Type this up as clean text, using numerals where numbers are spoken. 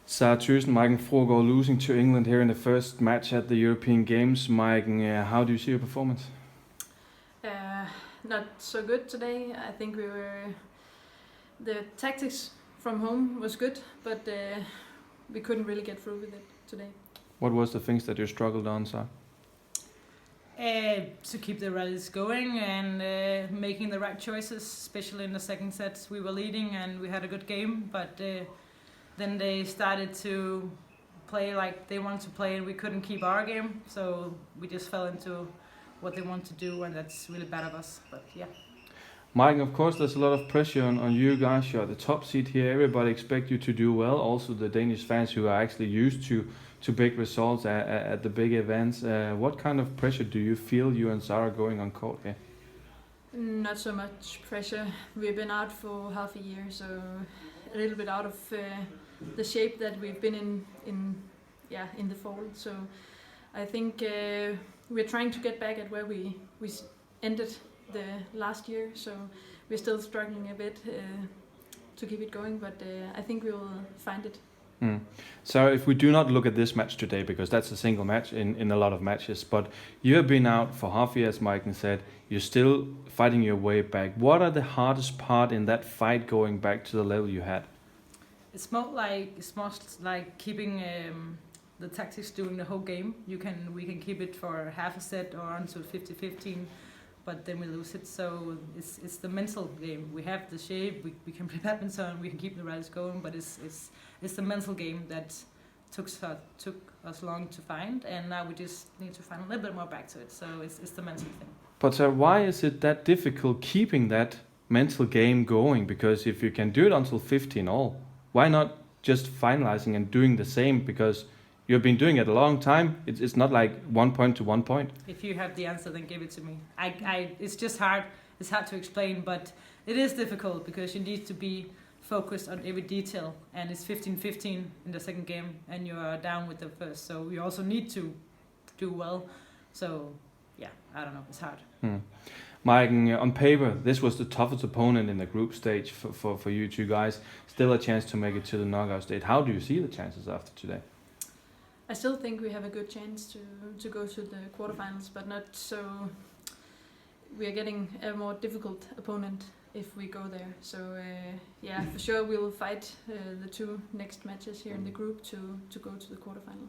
Sara, Maiken, Fruergaard losing to England here in the first match at the European Games. Maiken, how do you see your performance? Not so good today. I think the tactics from home was good, but we couldn't really get through with it today. What was the things that you struggled on, Sara? To keep the rallies going and making the right choices, especially in the second set. We were leading and we had a good game, but then they started to play like they wanted to play and we couldn't keep our game, so we just fell into what they want to do, and that's really bad of us, but yeah. Maiken, of course, there's a lot of pressure on you guys. You're the top seed here. Everybody expects you to do well. Also, the Danish fans who are actually used to big results at the big events. What kind of pressure do you feel, you and Sara, going on court here? Not so much pressure. We've been out for half a year, so a little bit out of the shape that we've been in the fall. So I think we're trying to get back at where we ended the last year. So we're still struggling a bit to keep it going, but I think we will find it. So if we do not look at this match today, because that's a single match in a lot of matches, but you have been out for half a year, as Maiken said, you're still fighting your way back. What are the hardest part in that fight going back to the level you had? It's more like keeping the tactics during the whole game. We can keep it for half a set or until 50-15, but then we lose it. So it's the mental game. We have the shape. We can play badminton. We can keep the rallies going, but it's the mental game that took us long to find, and now we just need to find a little bit more back to it. So it's the mental thing. But why is it that difficult keeping that mental game going? Because if you can do it until 15 all, why not just finalizing and doing the same? Because you've been doing it a long time. It's not like 1 point to 1 point. If you have the answer, then give it to me. It's just hard. It's hard to explain, but it is difficult because you need to be focused on every detail. And it's 15-15 in the second game, and you are down with the first. So you also need to do well. So yeah, I don't know. It's hard. Maiken, on paper, this was the toughest opponent in the group stage for you two guys. Still a chance to make it to the knockout stage. How do you see the chances after today? I still think we have a good chance to go to the quarterfinals, but not so. We are getting a more difficult opponent if we go there. So for sure we will fight the two next matches here in the group to go to the quarterfinal.